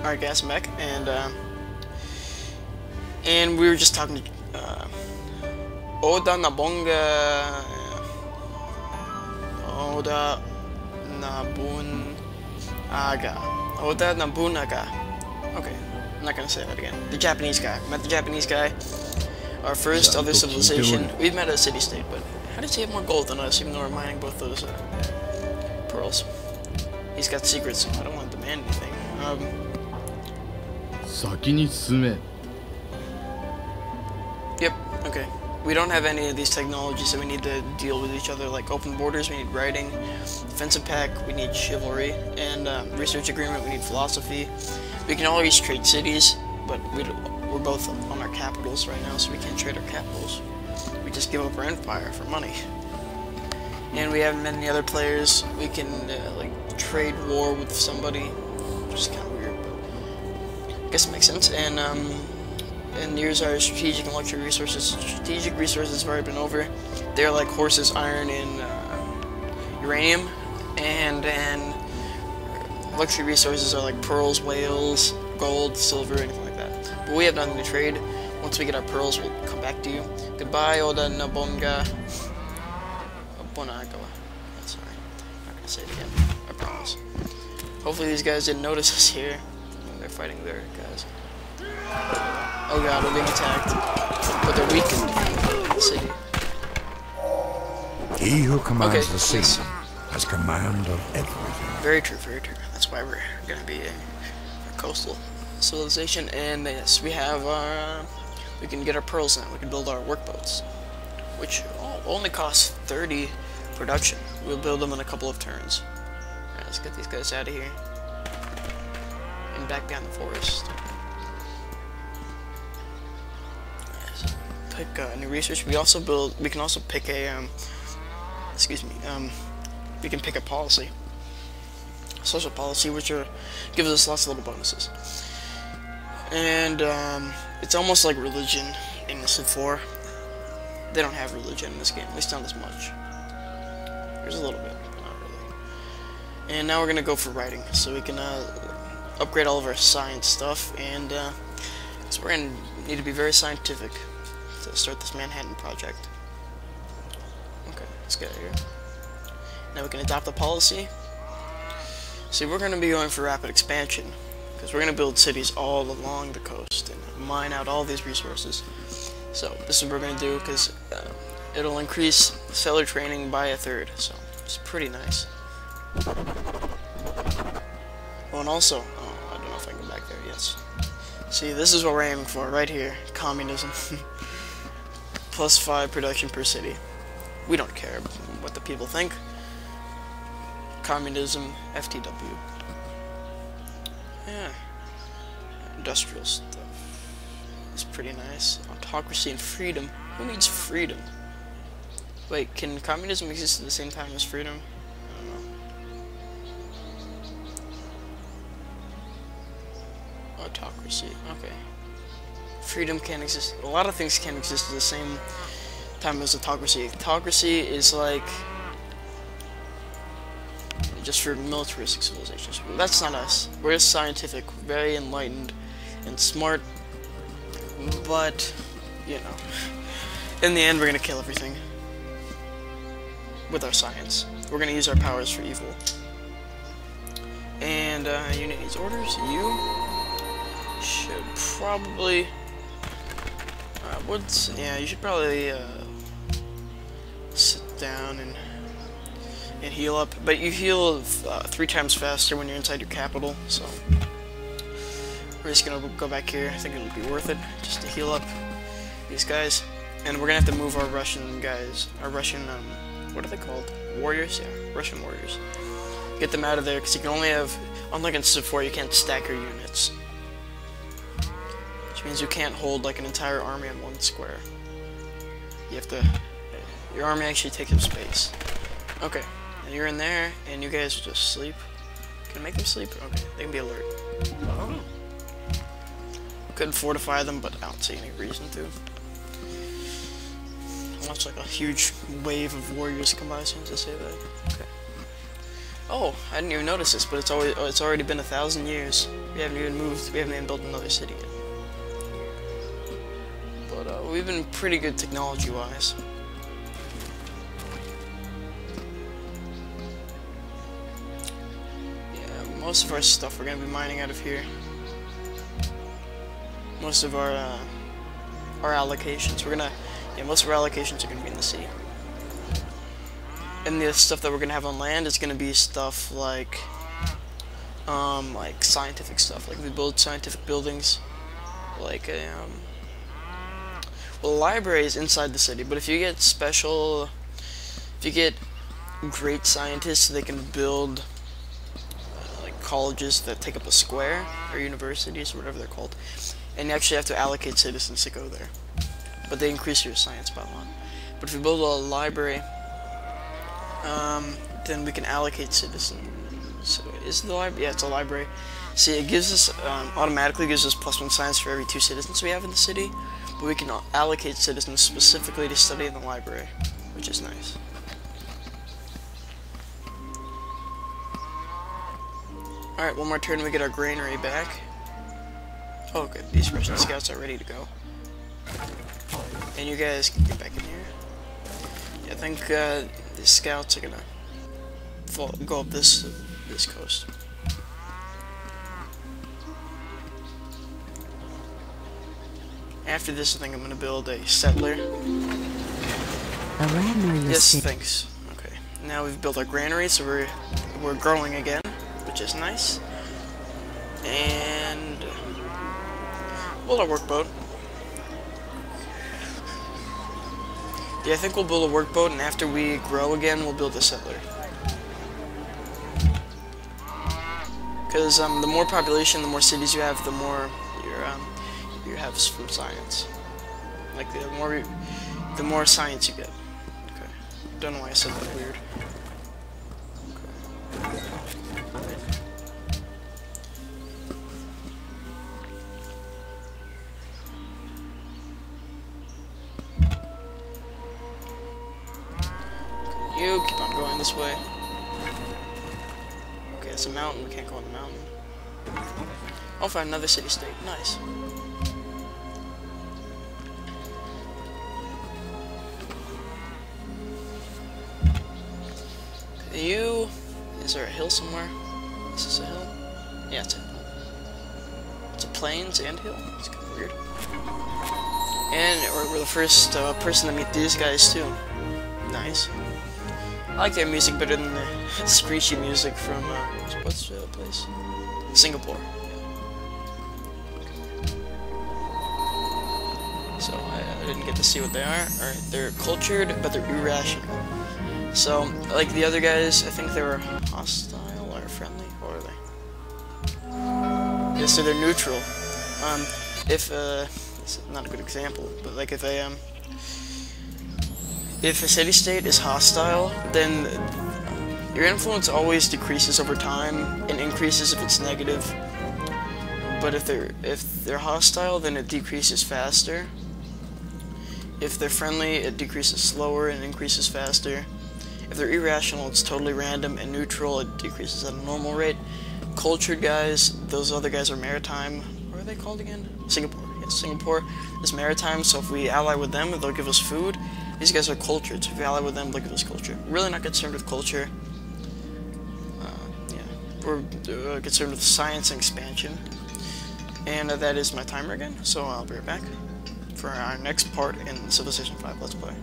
Alright guys, I'm back, and we were just talking to Oda Nobunaga. Oda Nobunaga. Okay, I'm not gonna say that again. The Japanese guy. Met the Japanese guy. Our first other civilization. We've met a city-state, but how does he have more gold than us, even though we're mining both those pearls? He's got secrets, so I don't want to demand anything. Yep, okay. We don't have any of these technologies, so we need to deal with each other, like open borders, we need writing, defensive pact, we need chivalry, and research agreement, we need philosophy. We can always trade cities, but we're both on our capitals right now, so we can't trade our capitals. We just give up our empire for money. And we haven't met any other players. We can like trade war with somebody, which is kind of weird, but I guess it makes sense. And here's our strategic and luxury resources. Strategic resources have already been over. They're like horses, iron, and uranium, and then luxury resources are like pearls, whales, gold, silver, anything like that. But we have nothing to trade. Once we get our pearls, we'll come back to you. Goodbye, Oda Nobunaga. Sorry, I'm not gonna say it again. I promise. Hopefully these guys didn't notice us here when they're fighting their guys. Oh god, we're being attacked. But they're weakened. The city. He who commands the sea has command of everything. Very true, very true. That's why we're gonna be a coastal civilization. And yes, we have our we can get our pearls now. We can build our workboats, which only costs 30 production. We'll build them in a couple of turns. Alright, let's get these guys out of here and back down the forest. Pick new research. We can also pick a we can pick a policy, social policy, which gives us lots of little bonuses. And it's almost like religion in Civ 4. They don't have religion in this game, at least not as much. There's a little bit, but not really. And now we're gonna go for writing, so we can upgrade all of our science stuff, and so we're gonna need to be very scientific to start this Manhattan Project. Okay, let's get out of here. Now we can adopt a policy. See, we're going to be going for rapid expansion, because we're going to build cities all along the coast and mine out all these resources. So this is what we're going to do, because it'll increase settler training by 1/3, so it's pretty nice. Oh, and also, I don't know if I can go back there, yes. See, this is what we're aiming for, right here, communism. +5 production per city. We don't care what the people think. Communism, FTW. Yeah. Industrial stuff. It's pretty nice. Autocracy and freedom. Who needs freedom? Wait, can communism exist at the same time as freedom? I don't know. Autocracy. Okay. Freedom can't exist. A lot of things can't exist at the same time as autocracy. Autocracy is like just for militaristic civilizations. That's not us. We're just scientific, very enlightened, and smart. But you know, in the end, we're gonna kill everything with our science. We're gonna use our powers for evil. And unit needs orders. You should probably. Yeah, you should probably sit down and heal up, but you heal 3 times faster when you're inside your capital, so we're just gonna go back here. I think it'll be worth it just to heal up these guys, and we're gonna have to move our Russian guys, our Russian, what are they called? Warriors? Yeah, Russian warriors. Get them out of there, because you can only have, unlike in Civ 4, you can't stack your units. Which means you can't hold like an entire army on one square. You have to, your army actually takes up space. Okay, and you're in there, and you guys just sleep. Can I make them sleep? Okay, they can be alert. Oh. Couldn't fortify them, but I don't see any reason to. Watch like a huge wave of warriors come by as soon as I say that. Okay. Oh, I didn't even notice this, but it's already been 1,000 years. We We haven't even moved. We haven't even built another city yet. But we've been pretty good technology-wise. Yeah, most of our stuff we're gonna be mining out of here. Most of our allocations. Most of our allocations are gonna be in the sea. And the stuff that we're gonna have on land is gonna be stuff like scientific stuff. Like we build scientific buildings, like a well, library is inside the city. But if you get great scientists, they can build like colleges that take up a square, or universities, or whatever they're called. And you actually have to allocate citizens to go there. But they increase your science by a lot. But if you build a library, then we can allocate citizens. So is the library? Yeah, it's a library. See, it gives us automatically gives us +1 science for every 2 citizens we have in the city. But we can allocate citizens specifically to study in the library, which is nice. All right, one more turn, we get our granary back. Oh, good. These Russian scouts are ready to go. And you guys can get back in here. Yeah, I think the scouts are gonna go up this coast. After this, I think I'm gonna build a settler. Yes, thanks. Okay. Now we've built our granary, so we're growing again, which is nice. And build a workboat. Yeah, I think we'll build a workboat, and after we grow again, we'll build a settler. Because the more population, the more cities you have, the more you have from science. Like the more science you get. Okay. Don't know why I said that weird. You keep on going this way. Okay, it's a mountain. We can't go on the mountain. I'll find another city-state. Nice. Is there a hill somewhere? Is this a hill? Yeah, it's a hill. It's a plains and hill. It's kind of weird. And we're the first person to meet these guys too. Nice. I like their music better than the screechy music from what's the place? Singapore. Yeah. So I didn't get to see what they are. Alright, they're cultured, but they're irrational. So, like the other guys, I think they were hostile or friendly. What are they? Yeah, so they're neutral. This is not a good example, but like if a city-state is hostile, then your influence always decreases over time and increases if it's negative. But if they're hostile, then it decreases faster. If they're friendly, it decreases slower and increases faster. If they're irrational, it's totally random, and neutral, it decreases at a normal rate. Cultured guys, those other guys are maritime. What are they called again? Singapore. Yes, Singapore is maritime, so if we ally with them, they'll give us food. These guys are cultured, so if we ally with them, they'll give us culture. Really not concerned with culture. Yeah, we're concerned with science and expansion. And that is my timer again, so I'll be right back for our next part in Civilization 5 Let's Play.